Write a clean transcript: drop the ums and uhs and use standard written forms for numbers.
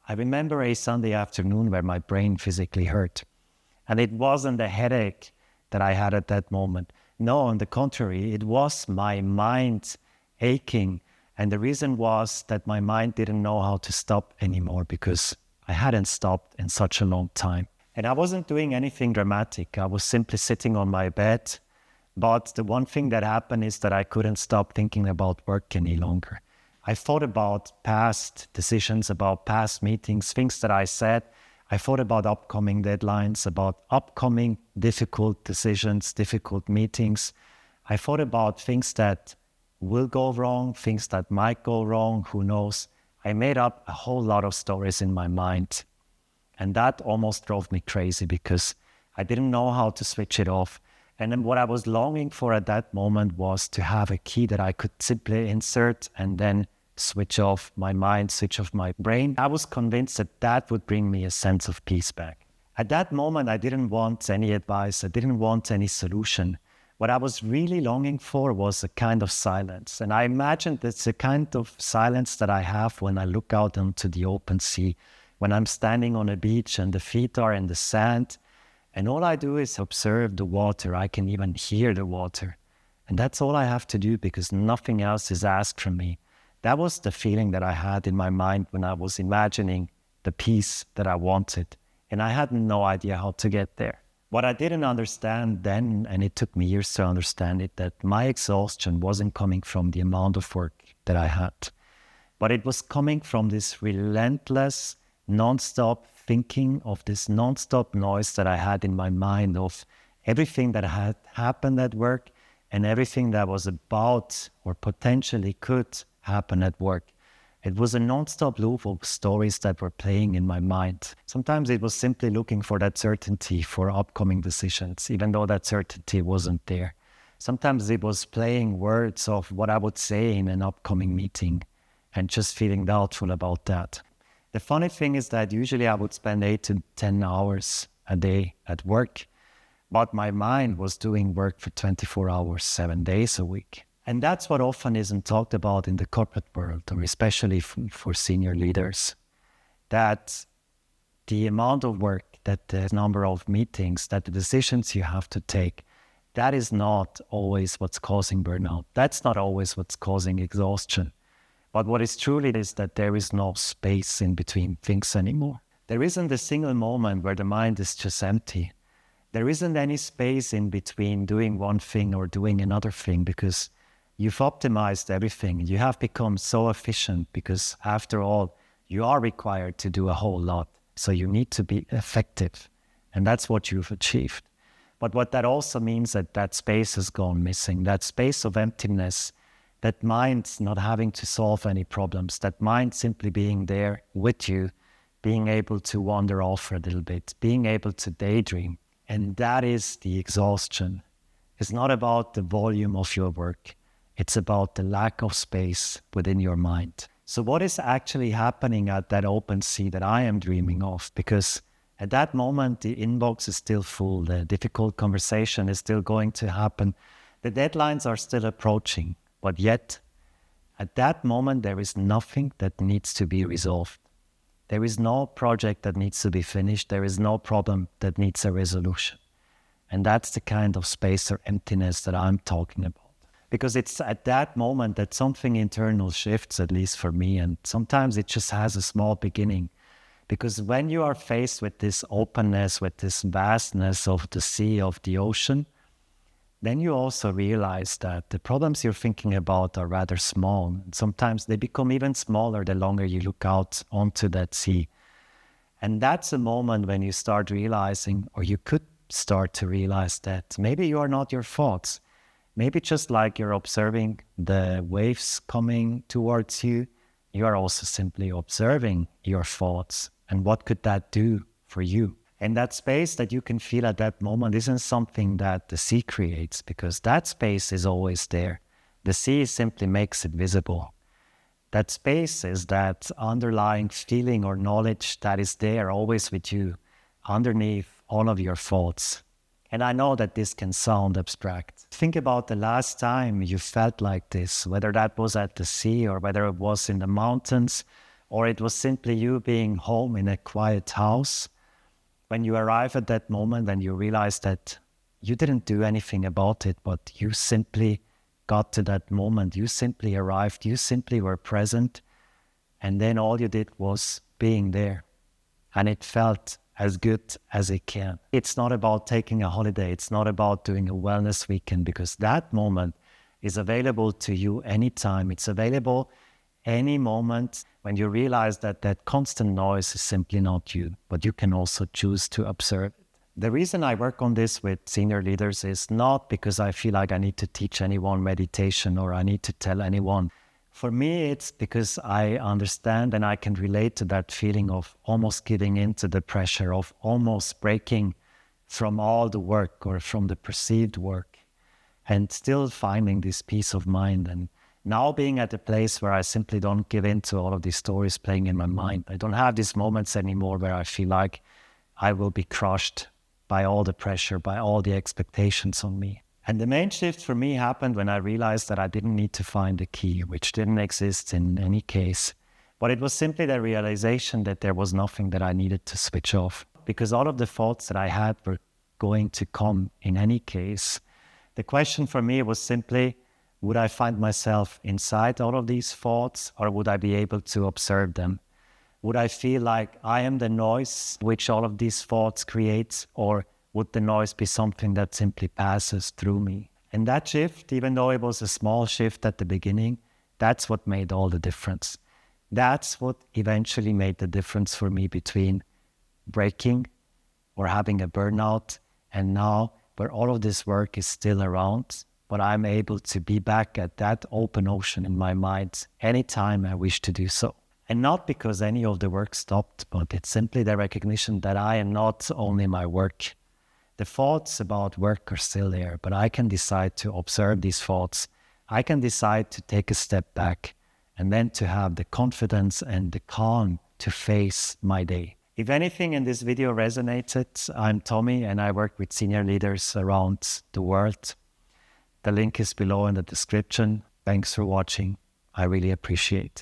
I remember a Sunday afternoon where my brain physically hurt. And it wasn't a headache that I had at that moment. No, on the contrary, it was my mind aching. And the reason was that my mind didn't know how to stop anymore because I hadn't stopped in such a long time. And I wasn't doing anything dramatic. I was simply sitting on my bed. But the one thing that happened is that I couldn't stop thinking about work any longer. I thought about past decisions, about past meetings, things that I said. I thought about upcoming deadlines, about upcoming difficult decisions, difficult meetings. I thought about things that will go wrong, things that might go wrong, who knows. I made up a whole lot of stories in my mind. And that almost drove me crazy because I didn't know how to switch it off. And then what I was longing for at that moment was to have a key that I could simply insert and then switch off my mind, switch off my brain. I was convinced that that would bring me a sense of peace back. At that moment, I didn't want any advice. I didn't want any solution. What I was really longing for was a kind of silence. And I imagined it's a kind of silence that I have when I look out onto the open sea, when I'm standing on a beach and the feet are in the sand. And all I do is observe the water. I can even hear the water. And that's all I have to do because nothing else is asked from me. That was the feeling that I had in my mind when I was imagining the peace that I wanted. And I had no idea how to get there. What I didn't understand then, and it took me years to understand it, that my exhaustion wasn't coming from the amount of work that I had. But it was coming from this relentless, nonstop thinking of this nonstop noise that I had in my mind of everything that had happened at work and everything that was about or potentially could happen at work. It was a non-stop loop of stories that were playing in my mind. Sometimes it was simply looking for that certainty for upcoming decisions, even though that certainty wasn't there. Sometimes it was playing words of what I would say in an upcoming meeting and just feeling doubtful about that. The funny thing is that usually I would spend 8 to 10 hours a day at work, but my mind was doing work for 24 hours, 7 days a week. And that's what often isn't talked about in the corporate world, or especially for senior leaders, that the amount of work, that the number of meetings, that the decisions you have to take, that is not always what's causing burnout. That's not always what's causing exhaustion. But what is truly is that there is no space in between things anymore. There isn't a single moment where the mind is just empty. There isn't any space in between doing one thing or doing another thing because you've optimized everything. You have become so efficient because, after all, you are required to do a whole lot. So you need to be effective. And that's what you've achieved. But what that also means that that space has gone missing, that space of emptiness, that mind not having to solve any problems, that mind simply being there with you, being able to wander off for a little bit, being able to daydream. And that is the exhaustion. It's not about the volume of your work. It's about the lack of space within your mind. So what is actually happening at that open sea that I am dreaming of? Because at that moment, the inbox is still full. The difficult conversation is still going to happen. The deadlines are still approaching. But yet, at that moment, there is nothing that needs to be resolved. There is no project that needs to be finished. There is no problem that needs a resolution. And that's the kind of space or emptiness that I'm talking about. Because it's at that moment that something internal shifts, at least for me. And sometimes it just has a small beginning. Because when you are faced with this openness, with this vastness of the sea, of the ocean, then you also realize that the problems you're thinking about are rather small. And sometimes they become even smaller the longer you look out onto that sea. And that's a moment when you start realizing, or you could start to realize, that maybe you are not your thoughts. Maybe just like you're observing the waves coming towards you, you are also simply observing your thoughts. And what could that do for you? And that space that you can feel at that moment isn't something that the sea creates, because that space is always there. The sea simply makes it visible. That space is that underlying feeling or knowledge that is there always with you, underneath all of your thoughts. And I know that this can sound abstract. Think about the last time you felt like this, whether that was at the sea or whether it was in the mountains or it was simply you being home in a quiet house. When you arrive at that moment and you realize that you didn't do anything about it, but you simply got to that moment, you simply arrived, you simply were present, and then all you did was being there. And it felt as good as it can. It's not about taking a holiday. It's not about doing a wellness weekend, because that moment is available to you anytime. It's available any moment when you realize that that constant noise is simply not you, but you can also choose to observe it. The reason I work on this with senior leaders is not because I feel like I need to teach anyone meditation or I need to tell anyone. For me, it's because I understand and I can relate to that feeling of almost giving into the pressure, of almost breaking from all the work or from the perceived work, and still finding this peace of mind. And now being at a place where I simply don't give in to all of these stories playing in my mind. I don't have these moments anymore where I feel like I will be crushed by all the pressure, by all the expectations on me. And the main shift for me happened when I realized that I didn't need to find a key, which didn't exist in any case. But it was simply the realization that there was nothing that I needed to switch off, because all of the thoughts that I had were going to come in any case. The question for me was simply, would I find myself inside all of these thoughts, or would I be able to observe them? Would I feel like I am the noise which all of these thoughts create, or would the noise be something that simply passes through me? And that shift, even though it was a small shift at the beginning, that's what made all the difference. That's what eventually made the difference for me between breaking or having a burnout and now where all of this work is still around, but I'm able to be back at that open ocean in my mind anytime I wish to do so. And not because any of the work stopped, but it's simply the recognition that I am not only my work. The thoughts about work are still there, but I can decide to observe these thoughts. I can decide to take a step back and then to have the confidence and the calm to face my day. If anything in this video resonated, I'm Tomi and I work with senior leaders around the world. The link is below in the description. Thanks for watching. I really appreciate it.